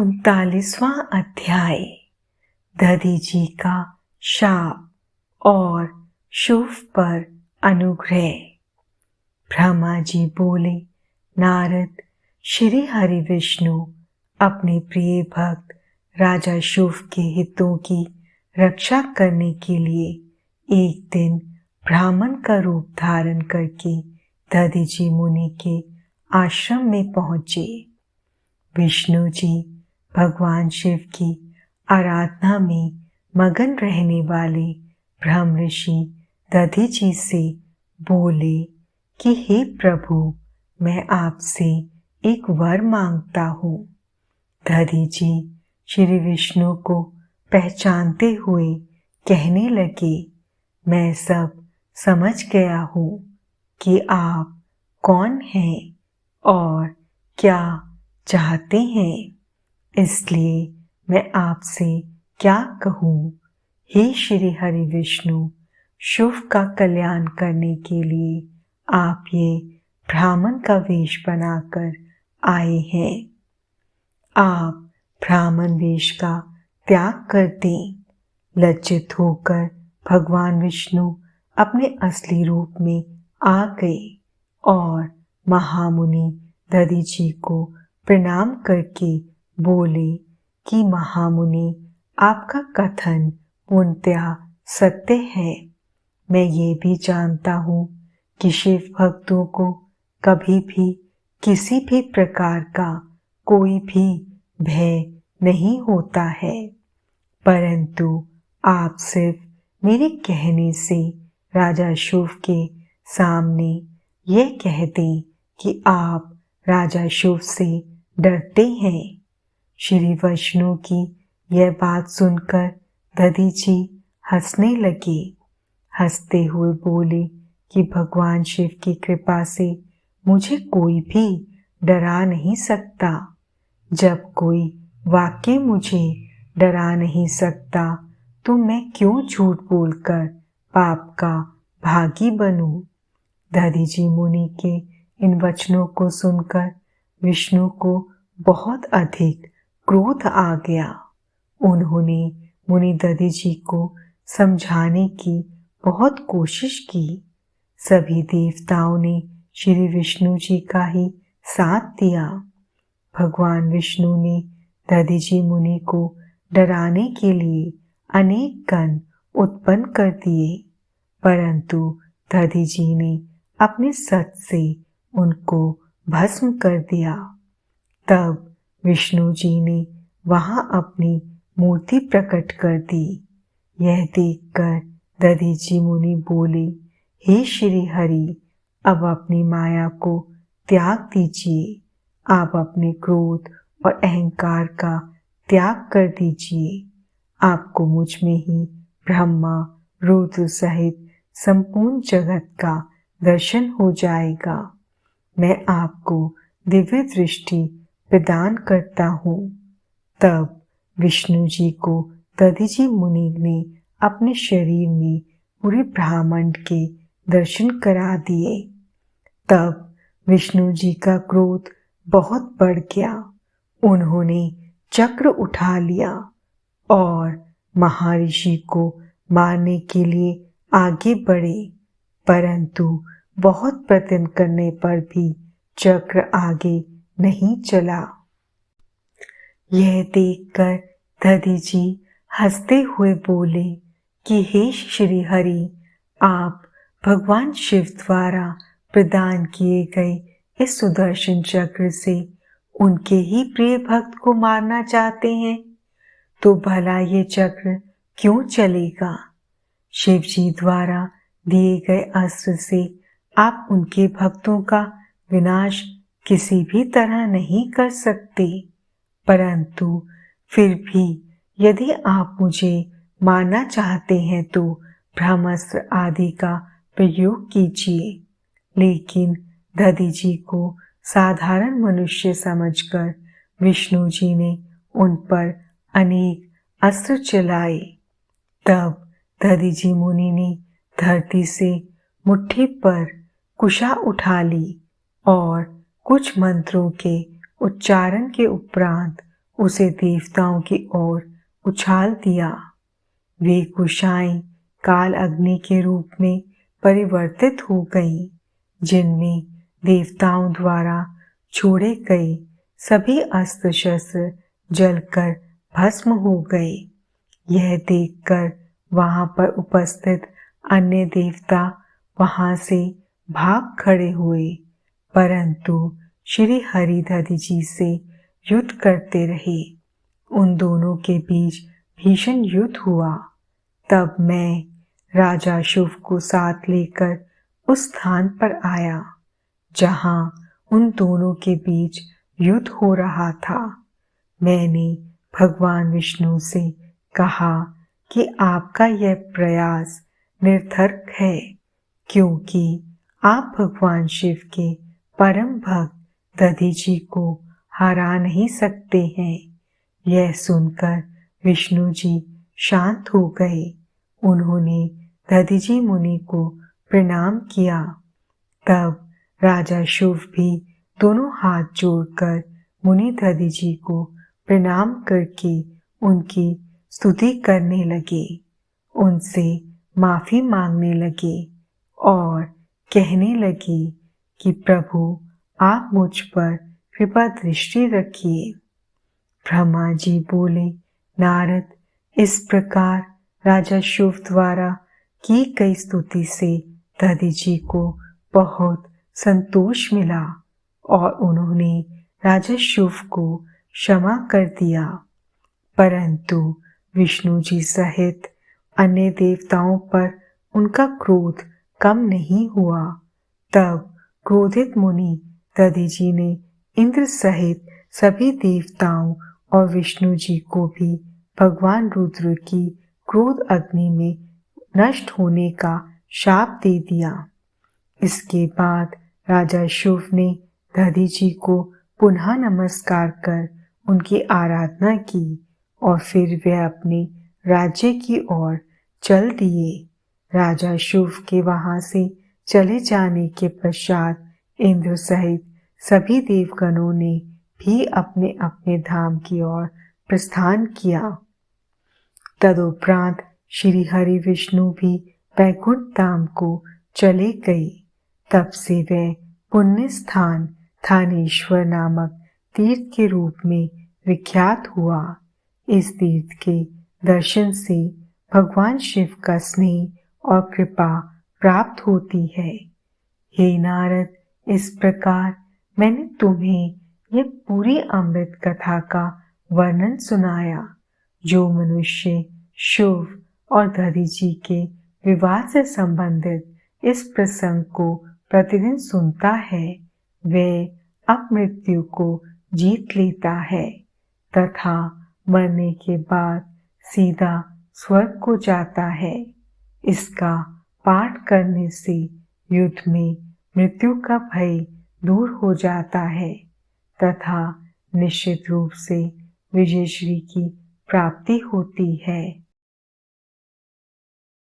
39वां अध्याय। दधीची का शाप और शुभ पर अनुग्रह। ब्रह्मा जी बोले, नारद, श्री हरि विष्णु अपने प्रिय भक्त राजा शुभ के हितों की रक्षा करने के लिए एक दिन ब्राह्मण का रूप धारण करके दधीची मुनि के आश्रम में पहुंचे। विष्णु जी भगवान शिव की आराधना में मगन रहने वाले ब्रह्म ऋषि दधीची से बोले कि हे प्रभु, मैं आपसे एक वर मांगता हूँ। दधीची श्री विष्णु को पहचानते हुए कहने लगे, मैं सब समझ गया हूँ कि आप कौन हैं और क्या चाहते हैं, इसलिए मैं आपसे क्या कहूँ। हे श्री हरि विष्णु, शुभ का कल्याण करने के लिए आप ये ब्राह्मण का वेश बनाकर आए हैं। आप ब्राह्मण वेश का त्याग कर दें। लज्जित होकर भगवान विष्णु अपने असली रूप में आ गए और महामुनि दधीची को प्रणाम करके बोले कि महामुनि, आपका कथन पूर्णतया सत्य है। मैं ये भी जानता हूँ कि शिव भक्तों को कभी भी किसी भी प्रकार का कोई भी भय नहीं होता है, परंतु आप सिर्फ मेरे कहने से राजा शुभ के सामने यह कह दें कि आप राजा शुभ से डरते हैं। श्री विष्णु की यह बात सुनकर दधीची हंसने लगे। हंसते हुए बोले कि भगवान शिव की कृपा से मुझे कोई भी डरा नहीं सकता। जब कोई वाकई मुझे डरा नहीं सकता तो मैं क्यों झूठ बोलकर पाप का भागी बनूं। दधीची मुनि के इन वचनों को सुनकर विष्णु को बहुत अधिक क्रोध आ गया। उन्होंने मुनि दधीची को समझाने की बहुत कोशिश की। सभी देवताओं ने श्री विष्णु जी का ही साथ दिया। भगवान विष्णु ने दधीची मुनि को डराने के लिए अनेक गण उत्पन्न कर दिए, परंतु दधीची ने अपने सत से उनको भस्म कर दिया। तब विष्णु जी ने वहां अपनी मूर्ति प्रकट कर दी। यह देखकर दधीची मुनि बोले, हे श्री हरि, अब अपनी माया को त्याग दीजिए। आप अपने क्रोध और अहंकार का त्याग कर दीजिए। आपको मुझ में ही ब्रह्मा रुद्र सहित संपूर्ण जगत का दर्शन हो जाएगा। मैं आपको दिव्य दृष्टि प्रदान करता हूँ। तब विष्णु जी को दधीची मुनि ने अपने शरीर में पूरे ब्रह्मांड के दर्शन करा दिए। तब विष्णु जी का क्रोध बहुत बढ़ गया। उन्होंने चक्र उठा लिया और महर्षि को मारने के लिए आगे बढ़े, परंतु बहुत प्रयत्न करने पर भी चक्र आगे नहीं चला। यह देखकर दधीची हंसते हुए बोले कि हे श्री हरि, आप भगवान शिव द्वारा प्रदान किए गए इस सुदर्शन चक्र से उनके ही प्रिय भक्त को मारना चाहते हैं, तो भला ये चक्र क्यों चलेगा। शिव जी द्वारा दिए गए अस्त्र से आप उनके भक्तों का विनाश किसी भी तरह नहीं कर सकते, परंतु फिर भी यदि आप मुझे मारना चाहते हैं तो ब्रह्मास्त्र आदि का प्रयोग कीजिए। लेकिन दधीची को साधारण मनुष्य समझकर विष्णु जी ने उन पर अनेक अस्त्र चलाए। तब दधीची मुनि ने धरती से मुट्ठी पर कुशा उठा ली और कुछ मंत्रों के उच्चारण के उपरांत उसे देवताओं की ओर उछाल दिया। वे कुशाएं काल अग्नि के रूप में परिवर्तित हो गईं, जिनमें देवताओं द्वारा छोड़े गए सभी अस्त्र शस्त्र जलकर भस्म हो गए। यह देखकर वहां पर उपस्थित अन्य देवता वहां से भाग खड़े हुए, परंतु श्री हरि दधीची से युद्ध करते रहे। उन दोनों के बीच भीषण युद्ध हुआ। तब मैं राजा शुभ को साथ लेकर उस स्थान पर आया जहां उन दोनों के बीच युद्ध हो रहा था। मैंने भगवान विष्णु से कहा कि आपका यह प्रयास निरर्थक है, क्योंकि आप भगवान शिव के परम भक्त दधीची को हरा नहीं सकते हैं। यह सुनकर विष्णु जी शांत हो गए। उन्होंने दधीची मुनि को प्रणाम किया। तब राजा शुभ भी दोनों हाथ जोड़कर मुनि दधीची को प्रणाम करके उनकी स्तुति करने लगे, उनसे माफी मांगने लगे और कहने लगे कि प्रभु आप मुझ पर कृपा दृष्टि रखिए। ब्रह्मा जी बोले, नारद, इस प्रकार राजा शुभ द्वारा की गई स्तुति से दधीची को बहुत संतोष मिला और उन्होंने राजा शुभ को क्षमा कर दिया। परंतु विष्णु जी सहित अन्य देवताओं पर उनका क्रोध कम नहीं हुआ। तब क्रोधित मुनि दधीची ने इंद्र सहित सभी देवताओं और विष्णु जी को भी भगवान रुद्र की क्रोध अग्नि में नष्ट होने का शाप दे दिया। इसके बाद राजा शुभ ने दधीची को पुनः नमस्कार कर उनकी आराधना की और फिर वे अपने राज्य की ओर चल दिए। राजा शुभ के वहां से चले जाने के पश्चात इंद्र सहित सभी देवगणों ने भी अपने अपने धाम की ओर प्रस्थान किया। तदुपरांत श्री हरि विष्णु भी वैकुंठ धाम को चले गए। तब से वह पुण्य स्थान थानेश्वर नामक तीर्थ के रूप में विख्यात हुआ। इस तीर्थ के दर्शन से भगवान शिव का स्नेह और कृपा प्राप्त होती है। हे नारद, इस प्रकार मैंने तुम्हें यह पूरी अमृत कथा का वर्णन सुनाया। जो मनुष्य शुभ और दधीची के विवाह से संबंधित इस प्रसंग को प्रतिदिन सुनता है, वह अपमृत्यु को जीत लेता है तथा मरने के बाद सीधा स्वर्ग को जाता है। इसका पाठ करने से युद्ध में मृत्यु का भय दूर हो जाता है तथा निश्चित रूप से विजयश्री की प्राप्ति होती है।